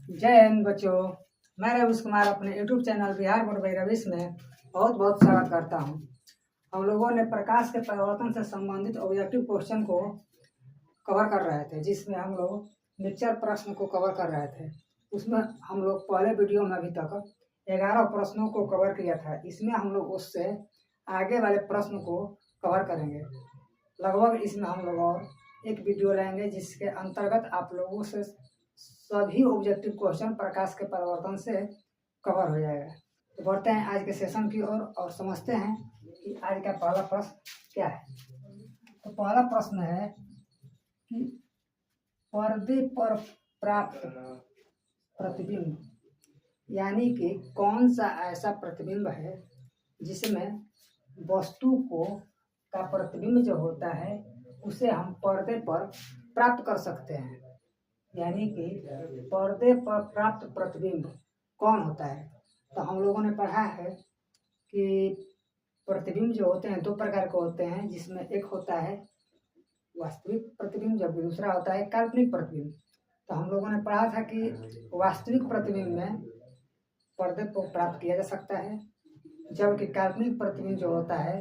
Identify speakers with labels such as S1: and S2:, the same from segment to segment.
S1: जय हिंद बच्चों। मैं रवीश कुमार अपने YouTube channel Bihar board by Ravish में बहुत बहुत स्वागत करता हूं। हम लोगों ने प्रकाश के परिवर्तन से संबंधित ऑब्जेक्टिव क्वेश्चन को कवर कर रहे थे, जिसमें हम लोग मिक्सचर प्रश्न को कवर कर रहे थे। उसमें हम लोग पहले वीडियो में अभी तक 11 प्रश्नों को कवर किया था। इसमें हम लोग उससे आगे वाले प्रश्न को कवर करेंगे। लगभग इसमें हम लोग और एक वीडियो लेंगे, जिसके अंतर्गत आप लोगों से सभी ऑब्जेक्टिव क्वेश्चन प्रकाश के परिवर्तन से कवर हो जाएगा। तो बढ़ते हैं आज के सेशन की ओर और समझते हैं कि आज का पहला प्रश्न क्या है। तो पहला प्रश्न है कि पर्दे पर प्राप्त प्रतिबिंब, यानी कि कौन सा ऐसा प्रतिबिंब है जिसमें वस्तु को का प्रतिबिंब जो होता है उसे हम पर्दे पर प्राप्त कर सकते हैं। यानी कि पर्दे पर प्राप्त प्रतिबिंब कौन होता है। तो हम लोगों ने पढ़ा है कि प्रतिबिंब जो होते हैं दो प्रकार के होते हैं, जिसमें एक होता है वास्तविक प्रतिबिंब जबकि दूसरा होता है काल्पनिक प्रतिबिंब। तो हम लोगों ने पढ़ा था कि वास्तविक प्रतिबिंब में पर्दे को प्राप्त किया जा सकता है, जबकि काल्पनिक प्रतिबिंब जो होता है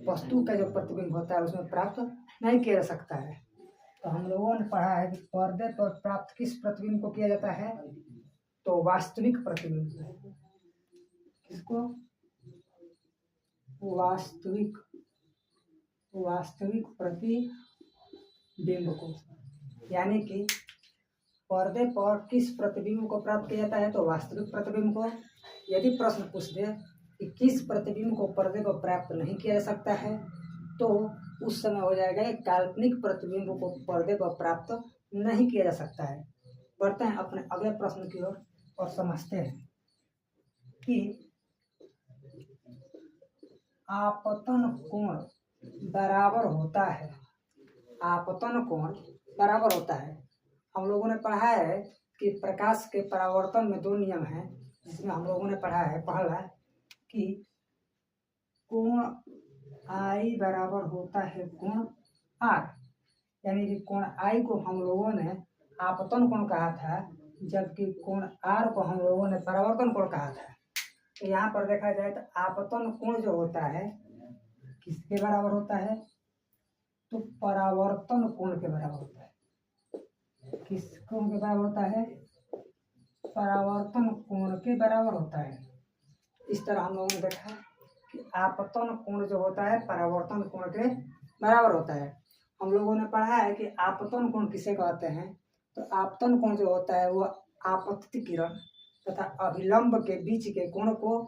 S1: वस्तु का जो प्रतिबिंब होता है उसमें प्राप्त नहीं किया जा सकता है। तो हम लोगों ने पढ़ा है कि पर्दे पर प्राप्त किस प्रतिबिंब को किया जाता है, तो वास्तविक प्रतिबिंब। किसको? वास्तविक प्रतिबिंब को। यानी कि पर्दे पर किस प्रतिबिंब को प्राप्त किया जाता है, तो वास्तविक प्रतिबिंब को। यदि प्रश्न पूछ दे कि किस प्रतिबिंब को पर्दे पर प्राप्त नहीं किया जा सकता है, तो उस समय हो जाएगा काल्पनिक प्रतिबिंब को पर्दे पर प्राप्त नहीं किया जा सकता है। बढ़ते हैं अपने अगले प्रश्न की ओर और समझते हैं कि आपतन कोण बराबर होता है। आपतन कोण बराबर होता है। हम लोगों ने पढ़ा है कि प्रकाश के परावर्तन में दो नियम हैं, जिसमें हम लोगों ने पढ़ा है पहला कि कोण आई बराबर होता है कोण आर। यानी कि कोण आई को हम लोगों ने आपतन कोण कहा था, जबकि कोण आर को हम लोगों ने परावर्तन कोण कहा था। तो यहाँ पर देखा जाए तो आपतन कोण जो होता है किसके बराबर होता है, तो परावर्तन कोण के बराबर होता है। किस कोण के बराबर होता है? परावर्तन कोण के बराबर होता है। इस तरह हम लोगों ने देखा कि आपतन कोण जो होता है परावर्तन कोण के बराबर होता है। हम लोगों ने पढ़ा है कि आपतन कोण किसे कहते हैं, तो आपतन कोण जो होता है वो आपतित किरण तथा अभिलंब के बीच के कोण को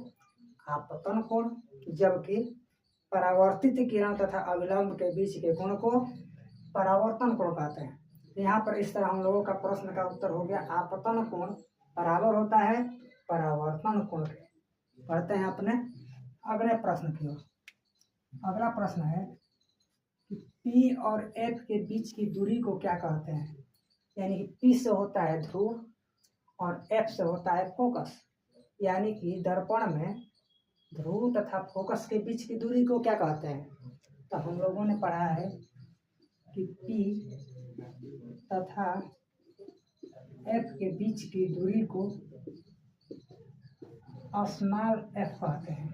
S1: आपतन कोण, जबकि परावर्तित किरण तथा अभिलंब के बीच के कोण को परावर्तन कोण कहते हैं। यहाँ पर इस तरह हम लोगों का प्रश्न का उत्तर हो गया, आपतन कोण बराबर होता है परावर्तन कोण के। पढ़ते हैं अपने अगले प्रश्न की ओर। अगला प्रश्न है कि P और F के बीच की दूरी को क्या कहते हैं। यानी कि P से होता है ध्रुव और F से होता है फोकस। यानी कि दर्पण में ध्रुव तथा फोकस के बीच की दूरी को क्या कहते हैं। तो हम लोगों ने पढ़ा है कि P तथा F के बीच की दूरी को स्मॉल f कहते हैं।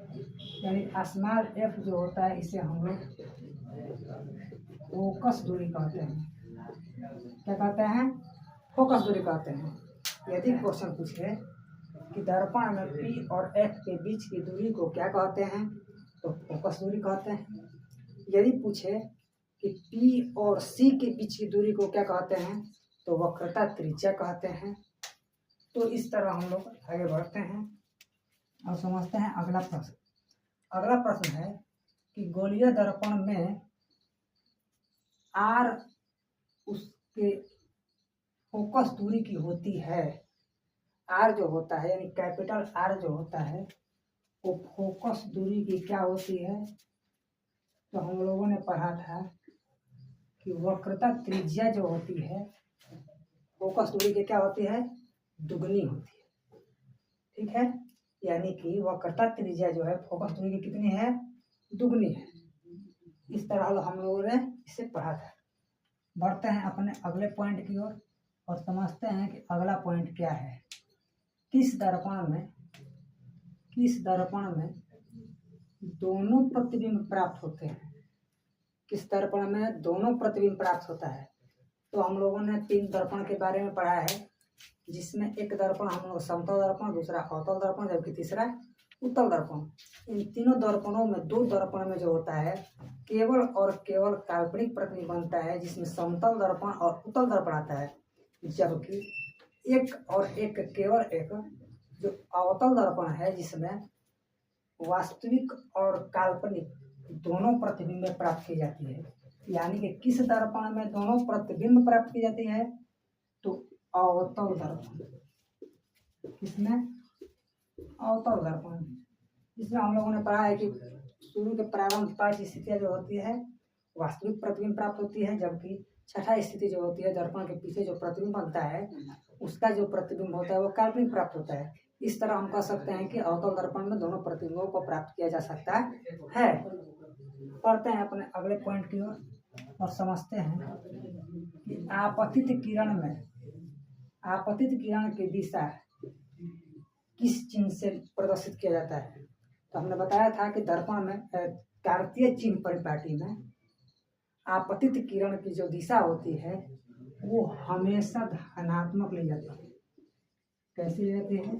S1: यानी स्मॉल f जो होता है इसे हम लोग फोकस दूरी कहते हैं। क्या कहते हैं? फोकस दूरी कहते हैं। यदि क्वेश्चन पूछे कि दर्पण में P और F के बीच की दूरी को क्या कहते हैं, तो फोकस दूरी कहते हैं। यदि पूछे कि P और C के बीच की दूरी को क्या कहते हैं, तो वक्रता त्रिज्या कहते हैं। तो इस तरह हम लोग आगे बढ़ते हैं और समझते हैं अगला प्रश्न। अगला प्रश्न है कि गोलीय दर्पण में आर उसके फोकस दूरी की होती है। आर जो होता है यानी कैपिटल आर जो होता है वो फोकस दूरी की क्या होती है, तो हम लोगों ने पढ़ा था कि वक्रता त्रिज्या जो होती है फोकस दूरी की क्या होती है, दुगनी होती है। ठीक है, यानी कि वक्रता त्रिज्या जो है फोकस दूरी की कितनी है, दुगनी है। इस तरह हम लोगों ने इसे पढ़ा था। बढ़ते हैं अपने अगले पॉइंट की ओर। और समझते हैं कि अगला पॉइंट क्या है। किस दर्पण में दोनों प्रतिबिंब प्राप्त होते हैं। किस दर्पण में दोनों प्रतिबिंब प्राप्त होता है। तो हम लोगों ने 3 दर्पण के बारे में पढ़ा है, जिसमें एक दर्पण हम लोग समतल दर्पण, दूसरा अवतल दर्पण, जबकि तीसरा उत्तल दर्पण। इन तीनों दर्पणों में 2 दर्पण में जो होता है केवल और केवल काल्पनिक प्रतिबिंब बनता है, जिसमें समतल दर्पण और उत्तल दर्पण आता है, जबकि केवल एक जो अवतल दर्पण है, जिसमें वास्तविक और काल्पनिक दोनों प्रतिबिंब प्राप्त की जाती है। यानी कि किस दर्पण में दोनों प्रतिबिंब प्राप्त की जाती है, तो अवतल दर्पण। किसमें? अवतल दर्पण, जिसमें हम लोगों ने पढ़ा है कि शुरू के प्रारंभ 5 स्थितियां जो होती है वास्तविक प्रतिबिंब प्राप्त होती है, जबकि छठा स्थिति जो होती है दर्पण के पीछे जो प्रतिबिंब बनता है उसका जो प्रतिबिंब होता है वो काल्पनिक प्राप्त होता है। इस तरह हम कह सकते हैं कि अवतल दर्पण में दोनों प्रतिबिंबों को प्राप्त किया जा सकता है। पढ़ते हैं अपने अगले पॉइंट की ओर और समझते हैं कि आपतित किरण की दिशा किस चिन्ह से प्रदर्शित किया जाता है। तो हमने बताया था कि दर्पण में कार्तीय चिन्ह परिपाटी में आपतित किरण की जो दिशा होती है वो हमेशा धनात्मक ली जाती है। कैसी ली जाती है?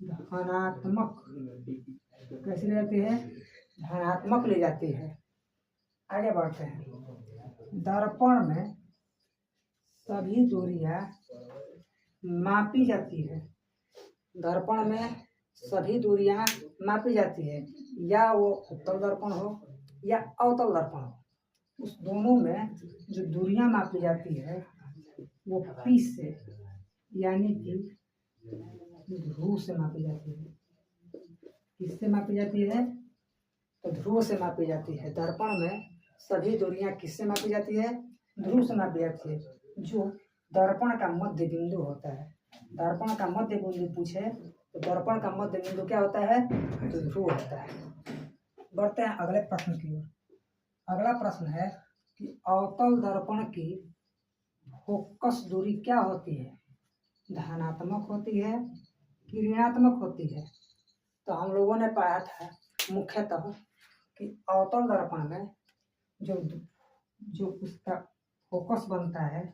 S1: धनात्मक। कैसी ली जाती है? धनात्मक ली जाती है। आगे बढ़ते हैं। दर्पण में सभी दूरियां मापी जाती है। दर्पण में सभी दूरियां मापी जाती है, या वो उत्तल दर्पण हो या अवतल दर्पण हो। उस दोनों में जो दूरियां मापी जाती है वो पी से यानी कि ध्रुव से मापी जाती है। किससे मापी जाती है? तो ध्रुव से मापी जाती है। दर्पण में सभी दूरियां किससे मापी जाती है? ध्रुव से मापी जाती है, जो दर्पण का मध्य बिंदु होता है। दर्पण का मध्य बिंदु पूछे तो दर्पण का मध्य बिंदु क्या होता है? तो ध्रुव होता है। बढ़ते हैं अगले प्रश्न की ओर। अगला प्रश्न है कि अवतल दर्पण की फोकस दूरी क्या होती है? धनात्मक होती है कि ऋणात्मक होती है? तो हम लोगों ने पढ़ा था मुख्यतः कि अवतल दर्पण में जो उसका फोकस बनता है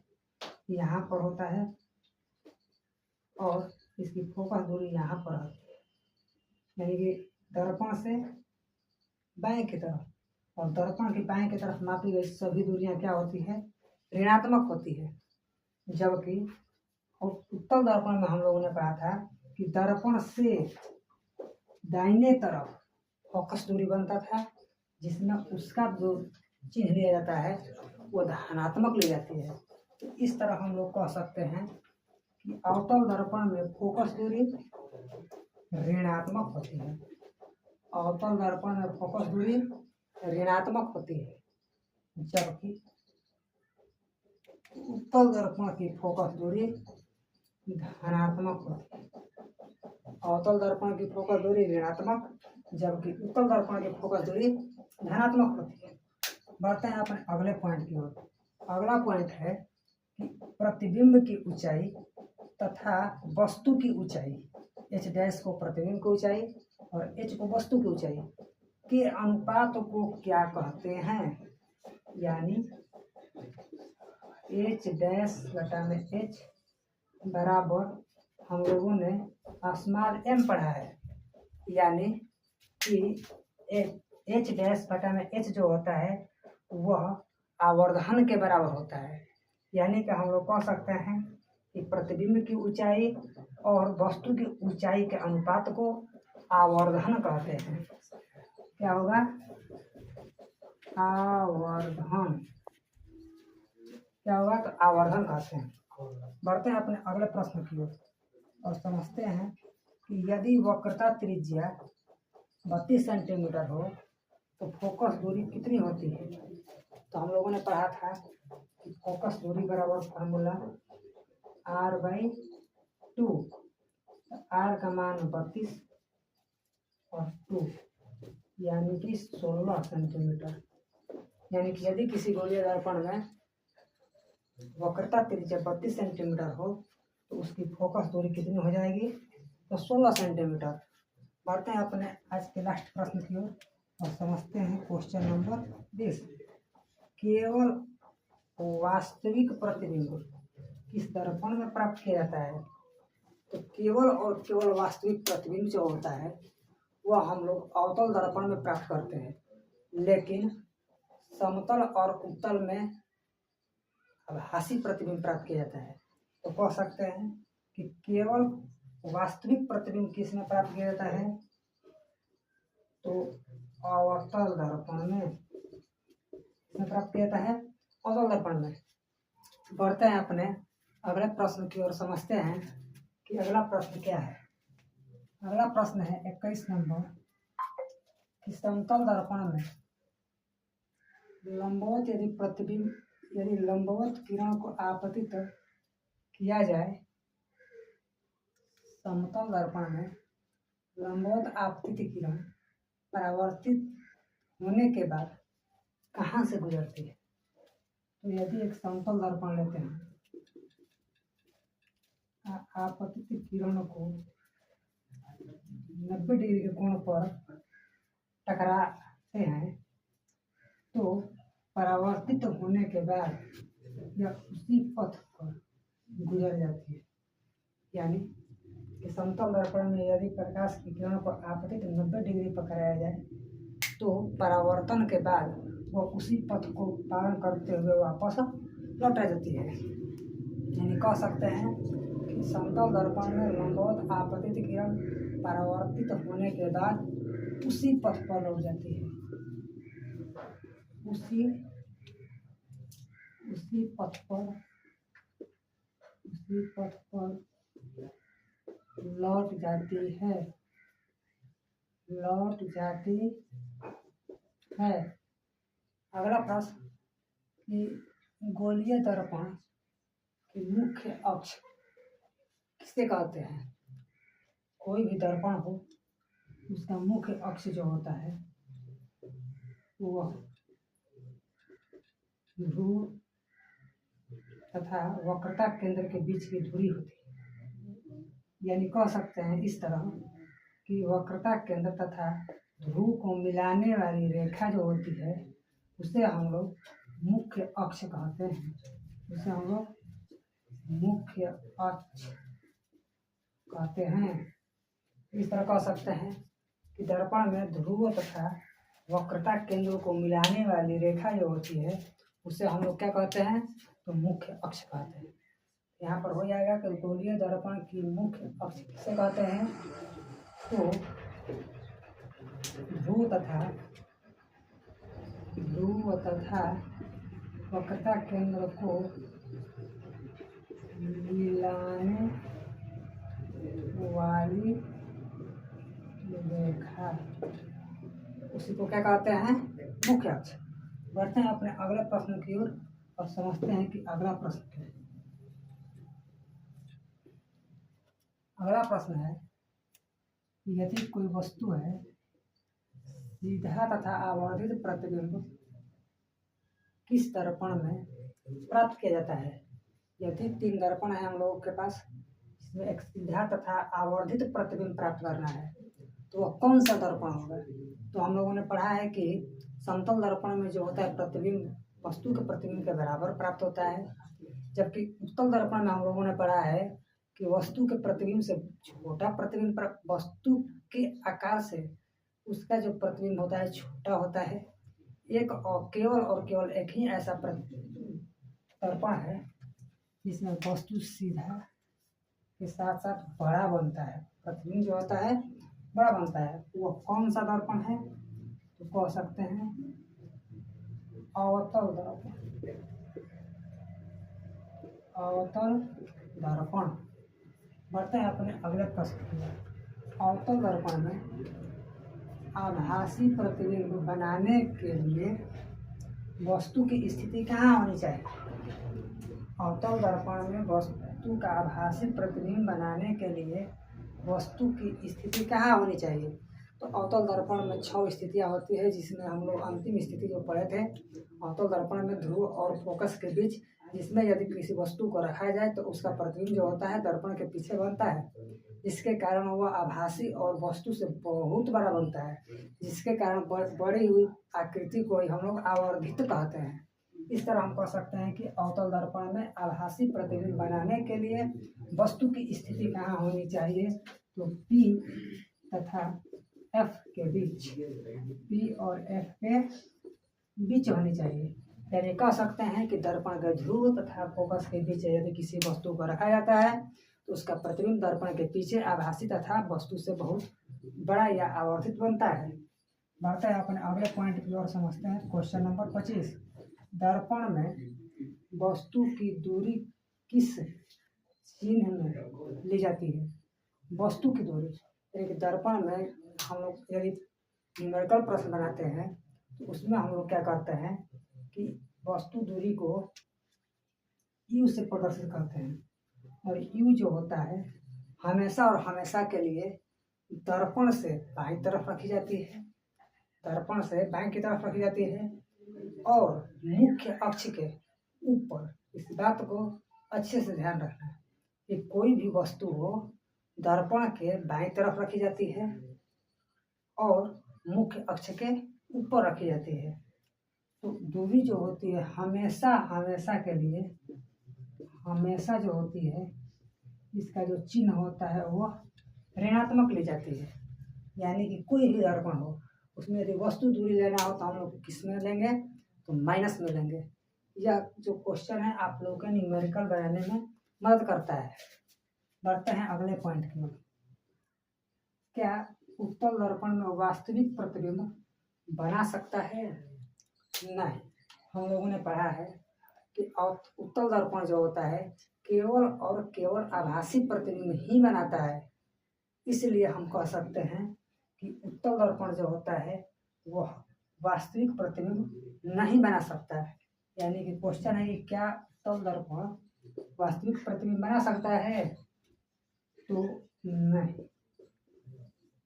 S1: यहाँ पर होता है और इसकी फोकस दूरी यहाँ पर होती है, यानी कि दर्पण से बाएं की तरफ और दर्पण की बाएं की तरफ मापी गई सभी दूरियां क्या होती है? ऋणात्मक होती है। जबकि उत्तल दर्पण में हम लोगों ने पढ़ा था कि दर्पण से दाहिने तरफ फोकस दूरी बनता था, जिसमें उसका जो चिन्ह लिया जाता है वो धनात्मक ली जाती है। तो इस तरह हम लोग कह सकते हैं कि अवतल दर्पण में फोकस दूरी ऋणात्मक होती है। अवतल दर्पण में फोकस दूरी ऋणात्मक होती है, जबकि उत्तल दर्पण की फोकस दूरी धनात्मक होती है। अवतल दर्पण की फोकस दूरी ऋणात्मक, जबकि उत्तल दर्पण की फोकस दूरी धनात्मक होती है। बढ़ते हैं अपने अगले पॉइंट की ओर। अगला पॉइंट है कि प्रतिबिंब की ऊंचाई तथा वस्तु की ऊंचाई, एच डैश को प्रतिबिंब की ऊंचाई और एच को वस्तु की ऊंचाई के अनुपात को क्या कहते हैं? यानी एच डैश बटा में एच बराबर हम लोगों ने स्मॉल एम पढ़ा है, यानी कि एच डैश बटा में एच जो होता है वह आवर्धन के बराबर होता है। यानी कि हम लोग कह सकते हैं कि प्रतिबिंब की ऊंचाई और वस्तु की ऊंचाई के अनुपात को आवर्धन कहते हैं। क्या होगा? आवर्धन। क्या होगा? तो आवर्धन कहते हैं। बढ़ते हैं अपने अगले प्रश्न की ओर और समझते हैं कि यदि वक्रता त्रिज्या 32 सेंटीमीटर हो तो फोकस दूरी कितनी होती है? तो हम लोगों ने पढ़ा था कि फोकस दूरी बराबर फार्मूला r/2। r का मान 32 और 2 यानी कि 16 सेंटीमीटर। यानी कि यदि किसी गोलीय दर्पण में वक्रता त्रिज्या 32 सेंटीमीटर हो तो उसकी फोकस दूरी कितनी हो जाएगी? तो 16 सेंटीमीटर। बढ़ते हैं अपने आज के लास्ट प्रश्न की ओर और समझते हैं क्वेश्चन नंबर 20। केवल वास्तविक प्रतिबिंब किस दर्पण में प्राप्त किया जाता है? तो केवल और केवल वास्तविक प्रतिबिंब जो होता है वह हम लोग अवतल दर्पण में प्राप्त करते हैं, लेकिन समतल और उत्तल में आभासी प्रतिबिंब प्राप्त किया जाता है। तो कह सकते हैं कि केवल वास्तविक प्रतिबिंब किस में प्राप्त किया जाता है? तो अवतल दर्पण में प्राप्त किया जाता है, अवतल दर्पण में। बढ़ते हैं अपने अगले प्रश्न की ओर, समझते हैं कि अगला प्रश्न क्या है। अगला प्रश्न है 21 नंबर कि समतल दर्पण में लंबवत यदि लंबवत किरण को आपतित किया जाए, समतल दर्पण में लंबवत आपतित किरण परावर्तित होने के बाद कहाँ से गुजरती है? तो यदि एक समतल दर्पण लेते हैं, आपतित किरण को 90 डिग्री के कोण पर टकराते हैं तो परावर्तित होने के बाद यह उसी पथ पर गुजर जाती है। यानी कि समतल दर्पण में यदि प्रकाश की किरण को आपतित 90 डिग्री पर कराया जाए तो परावर्तन के बाद वह उसी पथ को पालन करते हुए वापस लौट जाती है। यानी कह सकते हैं कि समतल दर्पण में लंबवत आपतित किरण परावर्तित होने के बाद उसी पथ पर लौट जाती है, उसी पथ पर लौट जाती है। अगला प्रश्न कि गोलीय दर्पण की मुख्य अक्ष किसे कहते हैं? कोई भी दर्पण हो उसका मुख्य अक्ष जो होता है वह ध्रुव तथा वक्रता केंद्र के बीच की दूरी होती है। यानी कह सकते हैं इस तरह कि वक्रता केंद्र तथा ध्रुव को मिलाने वाली रेखा जो होती है उसे हम लोग मुख्य अक्ष कहते हैं। उसे हम लोग मुख्य अक्ष कहते हैं। इस तरह कह सकते हैं कि दर्पण में ध्रुव तथा वक्रता केंद्र को मिलाने वाली रेखा जो होती है उसे हम लोग क्या कहते हैं? तो मुख्य अक्ष कहते हैं। यहाँ पर हो जाएगा कि गोलीय दर्पण की मुख्य अक्ष किसे कहते हैं? तो ध्रुव तथा वक्रता केंद्र को मिलाने वाली रेखा, उसी को क्या कहते हैं? मुख्य अक्ष। बढ़ते हैं अपने अगले प्रश्न की ओर और समझते हैं कि अगला प्रश्न क्या है। अगला प्रश्न है कि यदि कोई वस्तु है सीधा तथा आवर्धित प्रतिबिंब किस दर्पण में प्राप्त किया जाता है? यदि 3 दर्पण है हम लोगों के पास, इसमें एक सीधा तथा आवर्धित प्रतिबिंब प्राप्त करना है तो वह कौन सा दर्पण होगा? तो हम लोगों ने पढ़ा है कि समतल दर्पण में जो होता है प्रतिबिंब वस्तु के प्रतिबिंब के बराबर प्राप्त होता है, जबकि उत्तल दर्पण में हम लोगों ने पढ़ा है कि वस्तु के प्रतिबिंब से छोटा प्रतिबिंब वस्तु के आकार से उसका जो प्रतिबिंब होता है छोटा होता है। एक और केवल एक ही ऐसा दर्पण है जिसमें वस्तु सीधा के साथ साथ बड़ा बनता है, प्रतिबिंब जो होता है बड़ा बनता है। वो कौन सा दर्पण है? तो कह सकते हैं अवतल दर्पण। अवतल दर्पण। बढ़ते हैं अपने अगले प्रश्न की। अवतल दर्पण में आभासी प्रतिबिंब बनाने के लिए वस्तु की स्थिति कहाँ होनी चाहिए? अवतल दर्पण में वस्तु का आभासी प्रतिबिंब बनाने के लिए वस्तु की स्थिति कहाँ होनी चाहिए? तो अवतल दर्पण में 6 स्थितियाँ होती है, जिसमें हम लोग अंतिम स्थिति जो पढ़े थे, अवतल दर्पण में ध्रुव और फोकस के बीच जिसमें यदि किसी वस्तु को रखा जाए तो उसका प्रतिबिंब जो होता है दर्पण के पीछे बनता है, जिसके कारण वह आभासी और वस्तु से बहुत बड़ा बनता है, जिसके कारण बड़ी हुई आकृति को ही हम लोग आवर्धित कहते हैं। इस तरह हम कह सकते हैं कि अवतल दर्पण में आभासी प्रतिबिंब बनाने के लिए वस्तु की स्थिति कहाँ होनी चाहिए, तो P तथा F के बीच, P और F के बीच होनी चाहिए। यानी कह सकते हैं कि दर्पण के ध्रुव तथा फोकस के बीच यदि किसी वस्तु को रखा जाता है तो उसका प्रतिबिंब दर्पण के पीछे आभासी तथा वस्तु से बहुत बड़ा या आवर्धित बनता है। बढ़ते हैं अपने अगले पॉइंट की ओर समझते हैं। क्वेश्चन नंबर 25, दर्पण में वस्तु की दूरी किस चिन्ह में ली जाती है? वस्तु की दूरी, एक दर्पण में हम लोग यदि न्यूमेरिकल प्रश्न बनाते हैं तो उसमें हम लोग क्या करते हैं कि वस्तु दूरी को U से प्रदर्शित करते हैं, और U जो होता है हमेशा और हमेशा के लिए दर्पण से बाईं तरफ रखी जाती है, दर्पण से बाईं की तरफ रखी जाती है और मुख्य अक्ष के ऊपर। इस बात को अच्छे से ध्यान रखना है कि कोई भी वस्तु हो दर्पण के बाईं तरफ रखी जाती है और मुख्य अक्ष के ऊपर रखी जाती है। तो दूरी जो होती है हमेशा हमेशा के लिए, हमेशा जो होती है इसका जो चिन्ह होता है वो ऋणात्मक ली जाती है। यानी कि कोई भी दर्पण हो उसमें यदि वस्तु दूरी लेना हो तो हम लोग किस में लेंगे, तो माइनस में लेंगे। यह जो क्वेश्चन है आप लोगों के न्यूमेरिकल बनाने में मदद करता है। बढ़ते हैं अगले पॉइंट की ओर। क्या उत्तल दर्पण में वास्तविक प्रतिबिंब बना सकता है? नहीं। हम लोगों ने पढ़ा है कि उत्तल दर्पण जो होता है केवल और केवल आभासी प्रतिबिंब ही बनाता है। इसलिए हम कह सकते हैं कि उत्तल दर्पण जो होता है वह वास्तविक प्रतिबिंब नहीं बना सकता है। यानी कि क्वेश्चन है कि क्या उत्तल दर्पण वास्तविक प्रतिबिंब बना सकता है, तो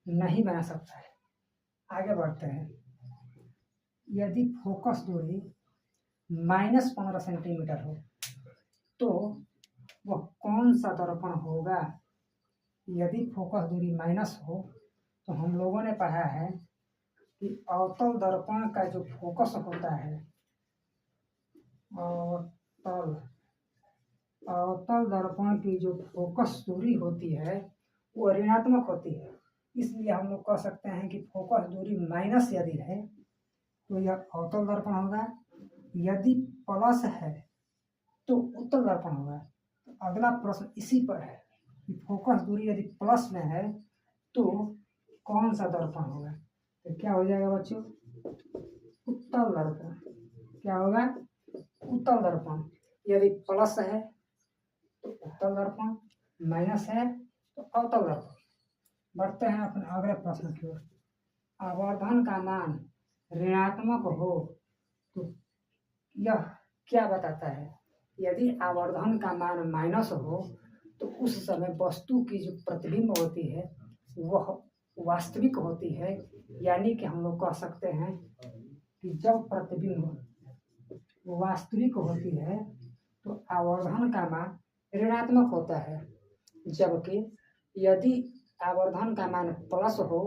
S1: नहीं बना सकता है। आगे बढ़ते हैं। यदि फोकस दूरी -15 सेंटीमीटर हो तो वह कौन सा दर्पण होगा? यदि फोकस दूरी माइनस हो तो हम लोगों ने पढ़ा है कि अवतल दर्पण का जो फोकस होता है, अवतल दर्पण की जो फोकस दूरी होती है वो ऋणात्मक होती है। इसलिए हम लोग कह सकते हैं कि फोकस दूरी माइनस यदि है तो यह अवतल दर्पण होगा, यदि प्लस है तो उत्तल दर्पण होगा। तो अगला प्रश्न इसी पर है कि फोकस दूरी यदि प्लस में है तो कौन सा दर्पण होगा? तो क्या हो जाएगा बच्चों? उत्तल दर्पण। क्या होगा? उत्तल दर्पण। यदि प्लस है तो उत्तल दर्पण, माइनस है तो अवतल दर्पण। बढ़ते हैं अपने अगले प्रश्न की ओर। आवर्धन का मान ऋणात्मक हो तो यह क्या बताता है? यदि आवर्धन का मान माइनस हो तो उस समय वस्तु की जो प्रतिबिंब होती है वह वास्तविक होती है। यानी कि हम लोग कह सकते हैं कि जब प्रतिबिंब वास्तविक होती है तो आवर्धन का मान ऋणात्मक होता है, जबकि यदि आवर्धन का मान प्लस हो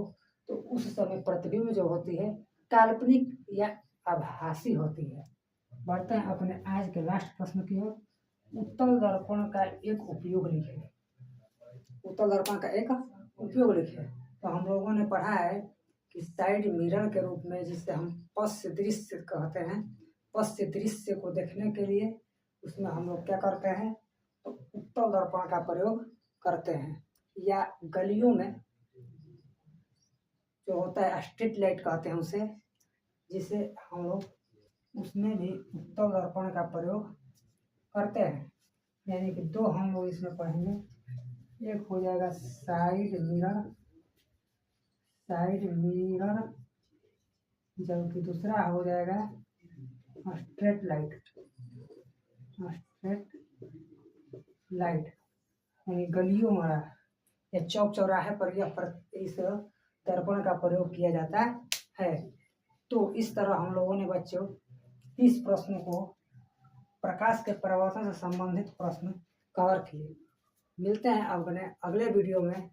S1: तो उस समय प्रतिबिंब जो होती है काल्पनिक या आभासी होती है। बढ़ते हैं अपने आज के लास्ट प्रश्न की ओर। उत्तल दर्पण का एक उपयोग लिखें। उत्तल दर्पण का एक उपयोग लिखें। तो हम लोगों ने पढ़ा है कि साइड मिरर के रूप में, जिसे हम पश्च दृश्य कहते हैं, पश्च दृश्य को देखने के लिए उसमें हम लोग क्या करते हैं, तो उत्तल दर्पण का प्रयोग करते हैं। या गलियों में जो होता है स्ट्रीट लाइट कहते हैं उसे, जिसे हम लोग उसमें भी उत्तल दर्पण का प्रयोग करते हैं। यानी कि दो हम लोग इसमें पढ़ेंगे। एक हो जाएगा साइड मिरर, जबकि दूसरा हो जाएगा स्ट्रेट लाइट। यानी गलियों में या चौक चौराहे पर इस दर्पण का प्रयोग किया जाता है। तो इस तरह हम लोगों ने बच्चों 30 प्रश्नों को प्रकाश के परावर्तन से संबंधित प्रश्न कवर किए। मिलते हैं अपने अगले वीडियो में।